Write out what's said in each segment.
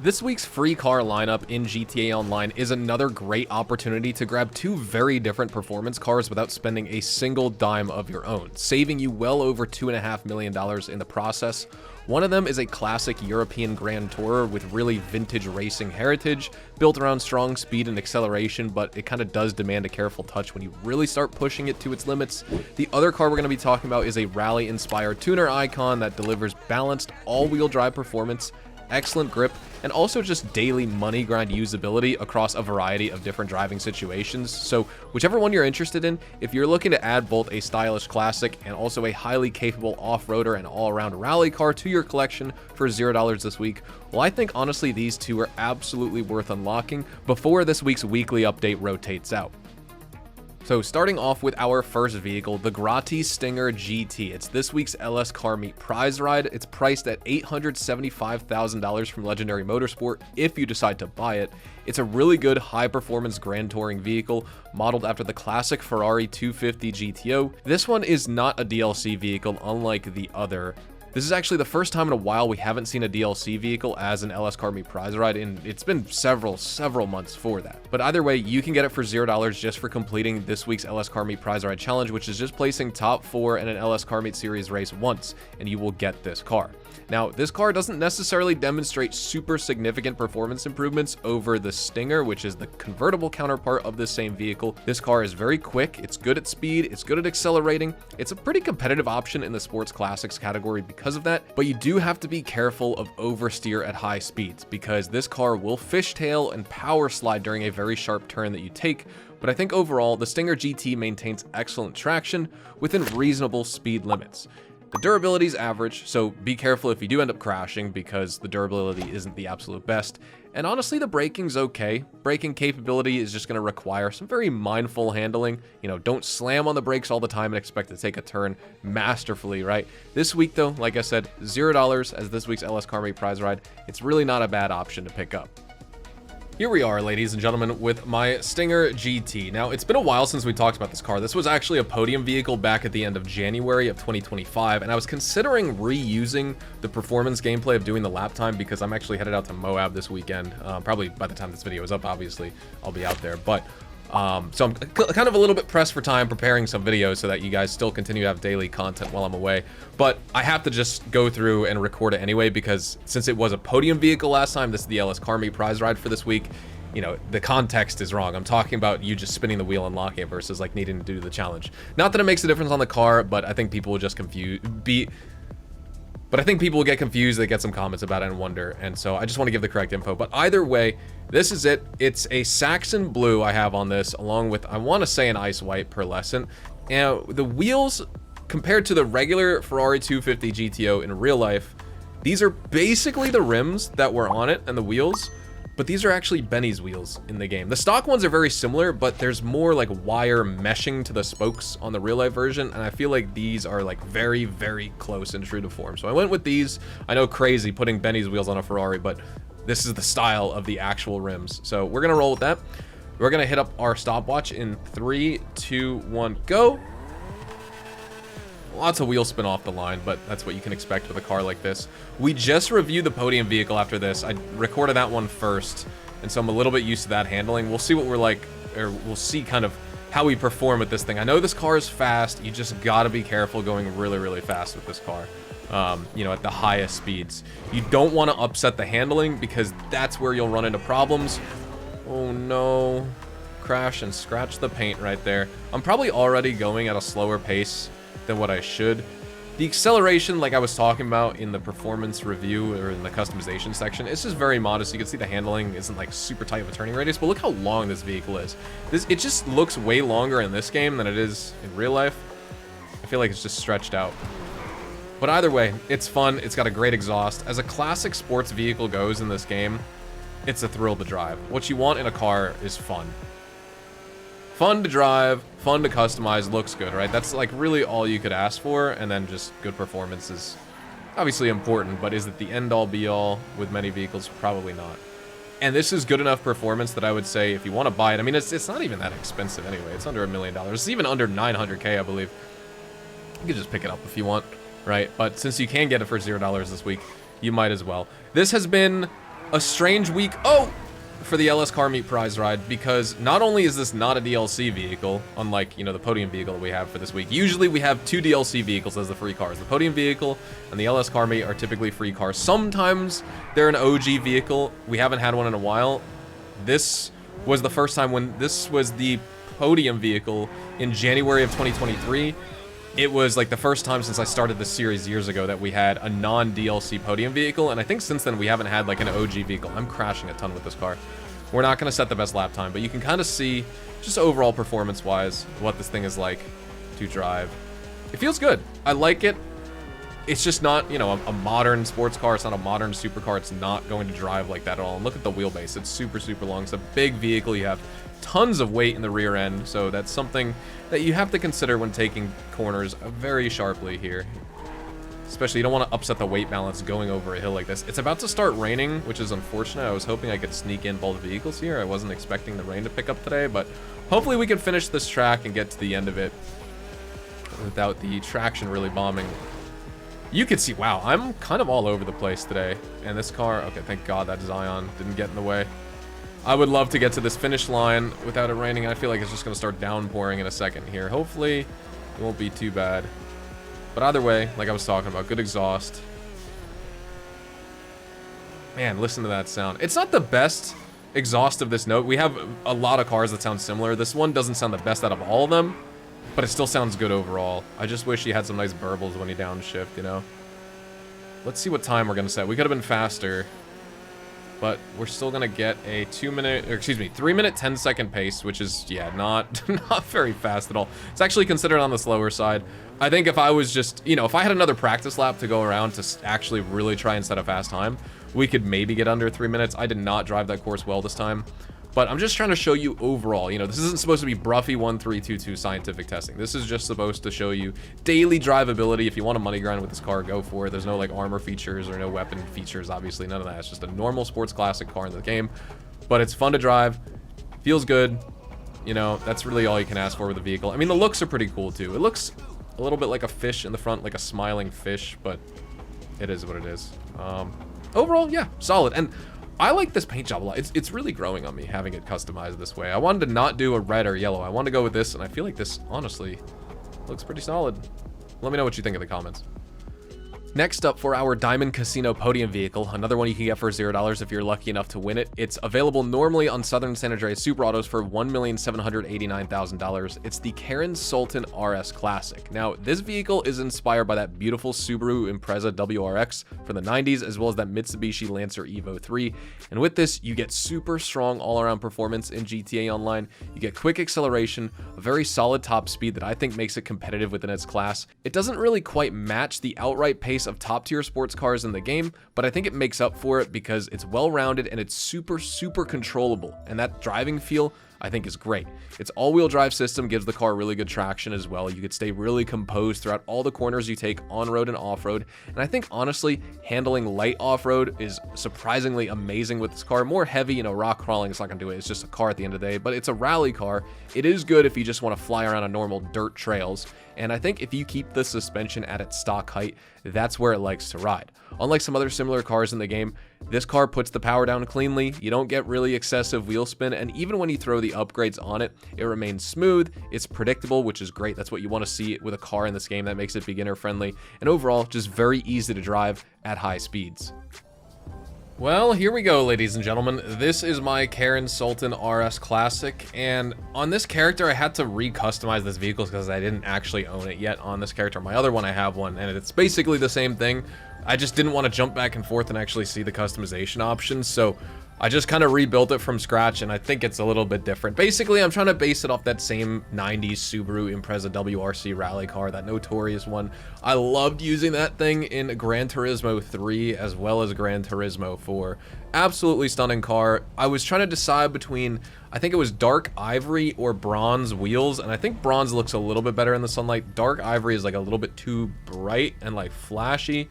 This week's free car lineup in GTA Online is another great opportunity to grab two very different performance cars without spending a single dime of your own, saving you well over $2.5 million in the process. One of them is a classic European Grand Tourer with really vintage racing heritage, built around strong speed and acceleration, but it kind of does demand a careful touch when you really start pushing it to its limits. The other car we're going to be talking about is a rally-inspired tuner icon that delivers balanced all-wheel drive performance, excellent grip, and also just daily money grind usability across a variety of different driving situations. So whichever one you're interested in, if you're looking to add both a stylish classic and also a highly capable off-roader and all-around rally car to your collection for $0 this week, well, I think honestly these two are absolutely worth unlocking before this week's weekly update rotates out. So starting off with our first vehicle, the Grati Stinger GT. It's this week's LS Car Meet prize ride. It's priced at $875,000 from Legendary Motorsport if you decide to buy it. It's a really good high-performance grand touring vehicle modeled after the classic Ferrari 250 GTO. This one is not a DLC vehicle unlike the other. This is actually the first time in a while we haven't seen a DLC vehicle as an LS Car Meet prize ride, and it's been several months for that. But either way, you can get it for $0 just for completing this week's LS Car Meet prize ride challenge, which is just placing top 4 in an LS Car Meet series race once, and you will get this car. Now, this car doesn't necessarily demonstrate super significant performance improvements over the Stinger, which is the convertible counterpart of this same vehicle. This car is very quick, it's good at speed, it's good at accelerating. It's a pretty competitive option in the sports classics category because of that, but you do have to be careful of oversteer at high speeds because this car will fishtail and power slide during a very sharp turn that you take. But I think overall, the Stinger GT maintains excellent traction within reasonable speed limits. The durability is average, so be careful if you do end up crashing because the durability isn't the absolute best. And honestly, the braking's okay. Braking capability is just going to require some very mindful handling. You know, don't slam on the brakes all the time and expect to take a turn masterfully, right? This week though, like I said, $0 as this week's LS Car Meet prize ride. It's really not a bad option to pick up. Here we are, ladies and gentlemen, with my Stinger GT. Now, it's been a while since we talked about this car. This was actually a podium vehicle back at the end of January of 2025, and I was considering reusing the performance gameplay of doing the lap time because I'm actually headed out to Moab this weekend. Probably by the time this video is up, obviously, I'll be out there. But so I'm kind of a little bit pressed for time preparing some videos so that you guys still continue to have daily content while I'm away. But I have to just go through and record it anyway because since it was a podium vehicle last time, this is the LS Car Meet prize ride for this week. You know, the context is wrong. I'm talking about you just spinning the wheel and locking it versus like needing to do the challenge. Not that it makes a difference on the car, but I think people will just But I think people will get confused, they get some comments about it and wonder, and so I just want to give the correct info. But either way, this is it. It's a Saxon Blue I have on this, along with, I want to say, an Ice White pearlescent. And the wheels, compared to the regular Ferrari 250 GTO in real life, these are basically the rims that were on it and the wheels, but these are actually Benny's wheels in the game. The stock ones are very similar, but there's more like wire meshing to the spokes on the real life version, and I feel like these are like very, very close and true to form. So I went with these. I know, crazy putting Benny's wheels on a Ferrari, but this is the style of the actual rims. So we're gonna roll with that. We're gonna hit up our stopwatch in 3, 2, 1, go. Lots of wheel spin off the line, but that's what you can expect with a car like this. We just reviewed the podium vehicle after this. I recorded that one first, and so I'm a little bit used to that handling. We'll see what we're like, or we'll see kind of how we perform with this thing. I know this car is fast. You just gotta be careful going really, really fast with this car. You know, at the highest speeds. You don't want to upset the handling because that's where you'll run into problems. Oh no. Crash and scratch the paint right there. I'm probably already going at a slower pace than what I should. The acceleration, like I was talking about in the performance review or in the customization section, it's just very modest. You can see the handling isn't like super tight of a turning radius, but look how long this vehicle is. It just looks way longer in this game than it is in real life. I feel like it's just stretched out. But either way, it's fun. It's got a great exhaust. As a classic sports vehicle goes in this game, it's a thrill to drive. What you want in a car is fun. Fun to drive, fun to customize, looks good, right? That's like really all you could ask for, and then just good performance is obviously important, but is it the end-all be-all with many vehicles? Probably not. And this is good enough performance that I would say if you want to buy it, I mean, it's not even that expensive anyway. It's under $1 million. It's even under 900K, I believe. You could just pick it up if you want, right? But since you can get it for $0 this week, you might as well. This has been a strange week. Oh! For the LS Car Meet prize ride, because not only is this not a DLC vehicle, unlike, you know, the podium vehicle that we have for this week. Usually we have 2 DLC vehicles as the free cars. The podium vehicle and the LS Car Meet are typically free cars. Sometimes they're an OG vehicle. We haven't had one in a while. This was the first time when this was the podium vehicle in January of 2023. It was like the first time since I started this series years ago that we had a non-DLC podium vehicle, and I think since then we haven't had like an OG vehicle. I'm crashing a ton with this car. We're not going to set the best lap time, but you can kind of see just overall performance-wise what this thing is like to drive. It feels good. I like it. It's just not, you know, a modern sports car. It's not a modern supercar. It's not going to drive like that at all. And look at the wheelbase. It's super, super long. It's a big vehicle. You have tons of weight in the rear end, so that's something that you have to consider when taking corners very sharply here. Especially, you don't want to upset the weight balance going over a hill like this. It's about to start raining, which is unfortunate. I was hoping I could sneak in both vehicles here. I wasn't expecting the rain to pick up today, but hopefully we can finish this track and get to the end of it without the traction really bombing. You can see, wow, I'm kind of all over the place today. And this car, okay, thank God that Zion didn't get in the way. I would love to get to this finish line without it raining. I feel like it's just going to start downpouring in a second here. Hopefully, it won't be too bad. But either way, like I was talking about, good exhaust. Man, listen to that sound. It's not the best exhaust of this note. We have a lot of cars that sound similar. This one doesn't sound the best out of all of them, but it still sounds good overall. I just wish he had some nice burbles when he downshift, you know? Let's see what time we're going to set. We could have been faster, but we're still going to get a 3 minute 10-second pace, which is, yeah, not very fast at all. It's actually considered on the slower side. I think if I was just, you know, if I had another practice lap to go around to actually really try and set a fast time, we could maybe get under 3 minutes. I did not drive that course well this time, but I'm just trying to show you overall, you know, this isn't supposed to be Bruffy 1322 scientific testing. This is just supposed to show you daily drivability. If you want a money grind with this car, go for it. There's no like armor features or no weapon features, obviously none of that. It's just a normal sports classic car in the game, but it's fun to drive, feels good. You know, that's really all you can ask for with the vehicle. I mean, the looks are pretty cool too. It looks a little bit like a fish in the front, like a smiling fish, but it is what it is. Overall, yeah, solid. And I like this paint job a lot. It's really growing on me, having it customized this way. I wanted to not do a red or yellow. I wanted to go with this, and I feel like this, honestly, looks pretty solid. Let me know what you think in the comments. Next up for our Diamond Casino podium vehicle, another one you can get for $0 if you're lucky enough to win it. It's available normally on Southern San Andreas Super Autos for $1,789,000. It's the Karin Sultan RS Classic. Now, this vehicle is inspired by that beautiful Subaru Impreza WRX from the 90s, as well as that Mitsubishi Lancer Evo 3. And with this, you get super strong all-around performance in GTA Online. You get quick acceleration, a very solid top speed that I think makes it competitive within its class. It doesn't really quite match the outright pace of top tier sports cars in the game, but I think it makes up for it because it's well-rounded and it's super controllable, and that driving feel I think is great. Its all-wheel drive system gives the car really good traction as well. You could stay really composed throughout all the corners you take on-road and off-road, and I think honestly handling light off-road is surprisingly amazing with this car. More heavy, you know, rock crawling is not gonna do it. It's just a car at the end of the day, but it's a rally car. It is good if you just want to fly around on normal dirt trails, and I think if you keep the suspension at its stock height, that's where it likes to ride. Unlike some other similar cars in the game, this car puts the power down cleanly, you don't get really excessive wheel spin, and even when you throw the upgrades on it, it remains smooth, it's predictable, which is great. That's what you want to see with a car in this game. That makes it beginner friendly, and overall, just very easy to drive at high speeds. Well, here we go, ladies and gentlemen. This is my Karin Sultan RS Classic, and on this character, I had to re-customize this vehicle because I didn't actually own it yet on this character. My other one, I have one, and it's basically the same thing. I just didn't want to jump back and forth and actually see the customization options, so I just kind of rebuilt it from scratch, and I think it's a little bit different. Basically, I'm trying to base it off that same 90s Subaru Impreza WRC rally car, that notorious one. I loved using that thing in Gran Turismo 3 as well as Gran Turismo 4. Absolutely stunning car. I was trying to decide between, I think it was dark ivory or bronze wheels, and I think bronze looks a little bit better in the sunlight. Dark ivory is like a little bit too bright and like flashy.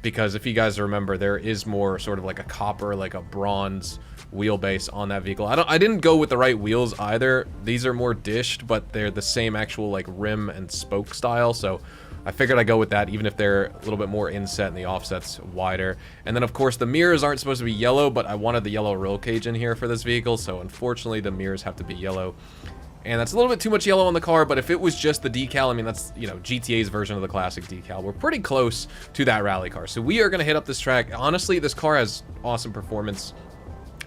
Because if you guys remember, there is more sort of like a copper, like a bronze wheelbase on that vehicle. I didn't go with the right wheels either. These are more dished, but they're the same actual like rim and spoke style. So I figured I'd go with that, even if they're a little bit more inset and the offset's wider. And then, of course, the mirrors aren't supposed to be yellow, but I wanted the yellow roll cage in here for this vehicle, so unfortunately the mirrors have to be yellow. And that's a little bit too much yellow on the car, but if it was just the decal, I mean, that's, you know, GTA's version of the classic decal. We're pretty close to that rally car. So we are going to hit up this track. Honestly, this car has awesome performance.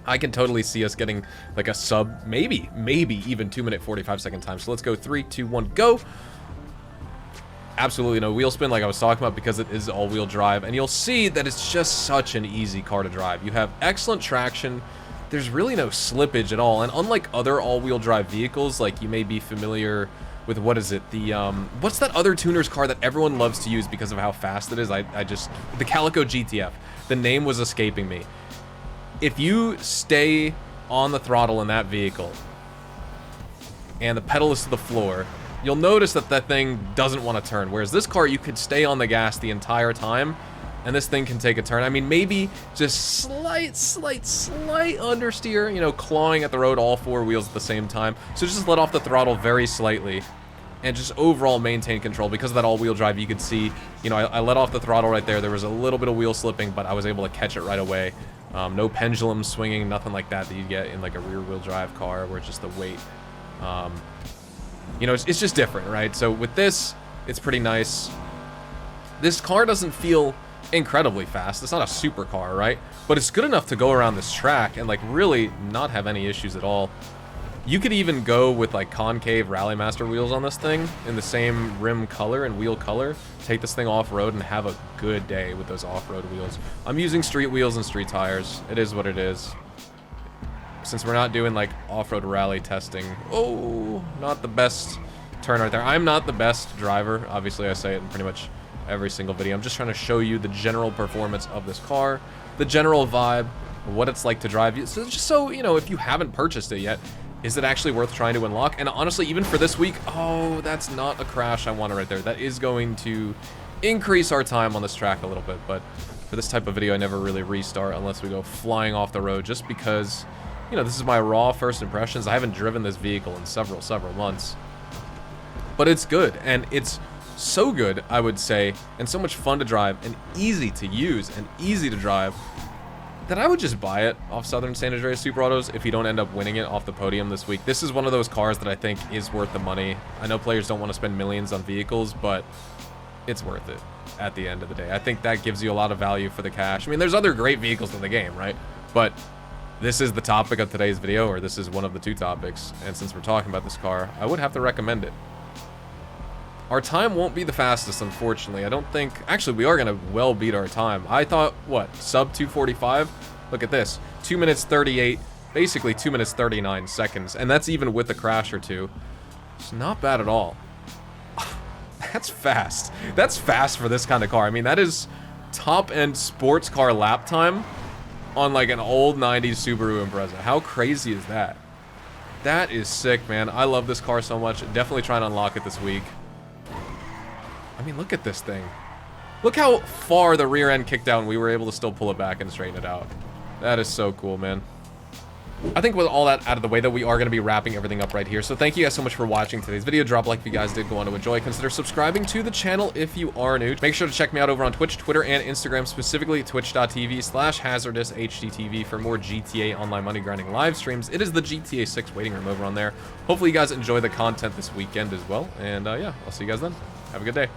I can totally see us getting like a sub, maybe even 2-minute 45-second time. So let's go 3, 2, 1, go. Absolutely no wheel spin like I was talking about because it is all-wheel drive. And you'll see that it's just such an easy car to drive. You have excellent traction. There's really no slippage at all, and unlike other all-wheel drive vehicles, like you may be familiar with, what is it, the what's that other tuner's car that everyone loves to use because of how fast it is? The Calico GTF. The name was escaping me. If you stay on the throttle in that vehicle and the pedal is to the floor, you'll notice that that thing doesn't want to turn, whereas this car, you could stay on the gas the entire time and this thing can take a turn. I mean, maybe just slight understeer, you know, clawing at the road, all 4 wheels at the same time. So just let off the throttle very slightly and just overall maintain control. Because of that all-wheel drive, you could see, you know, I let off the throttle right there. There was a little bit of wheel slipping, but I was able to catch it right away. No pendulum swinging, nothing like that you get in like a rear-wheel drive car where it's just the weight. You know, it's just different, right? So with this, it's pretty nice. This car doesn't feel incredibly fast. It's not a supercar, right? But it's good enough to go around this track and like really not have any issues at all. You could even go with like concave Rallymaster wheels on this thing in the same rim color and wheel color. Take this thing off-road and have a good day with those off-road wheels. I'm using street wheels and street tires. It is what it is. Since we're not doing like off-road rally testing. Oh, not the best turn right there. I'm not the best driver. Obviously, I say it in pretty much every single video. I'm just trying to show you the general performance of this car, the general vibe, what it's like to drive. So just so, you know, if you haven't purchased it yet, is it actually worth trying to unlock? And honestly, even for this week, oh, that's not a crash I wanted right there. That is going to increase our time on this track a little bit, but for this type of video, I never really restart unless we go flying off the road, just because, you know, this is my raw first impressions. I haven't driven this vehicle in several months, but it's good, and it's so good, I would say, and so much fun to drive and easy to use and easy to drive that I would just buy it off Southern San Andreas Super Autos if you don't end up winning it off the podium this week. This is one of those cars that I think is worth the money. I know players don't want to spend millions on vehicles, but it's worth it at the end of the day. I think that gives you a lot of value for the cash. I mean, there's other great vehicles in the game, right? But this is the topic of today's video, or this is one of the 2 topics, and since we're talking about this car, I would have to recommend it. Our time won't be the fastest, unfortunately. I don't think... Actually, we are going to well beat our time. I thought, what, sub 2:45? Look at this. 2 minutes 38, basically 2 minutes 39 seconds. And that's even with a crash or 2. It's not bad at all. That's fast. That's fast for this kind of car. I mean, that is top-end sports car lap time on like an old 90s Subaru Impreza. How crazy is that? That is sick, man. I love this car so much. Definitely try and unlock it this week. I mean, look at this thing. Look how far the rear end kicked out and we were able to still pull it back and straighten it out. That is so cool, man. I think with all that out of the way, that we are going to be wrapping everything up right here. So thank you guys so much for watching today's video. Drop a like if you guys did go on to enjoy. Consider subscribing to the channel if you are new. Make sure to check me out over on Twitch, Twitter, and Instagram, specifically twitch.tv/hazardoushtv for more GTA Online money grinding live streams. It is the GTA 6 waiting room over on there. Hopefully you guys enjoy the content this weekend as well. And yeah, I'll see you guys then. Have a good day.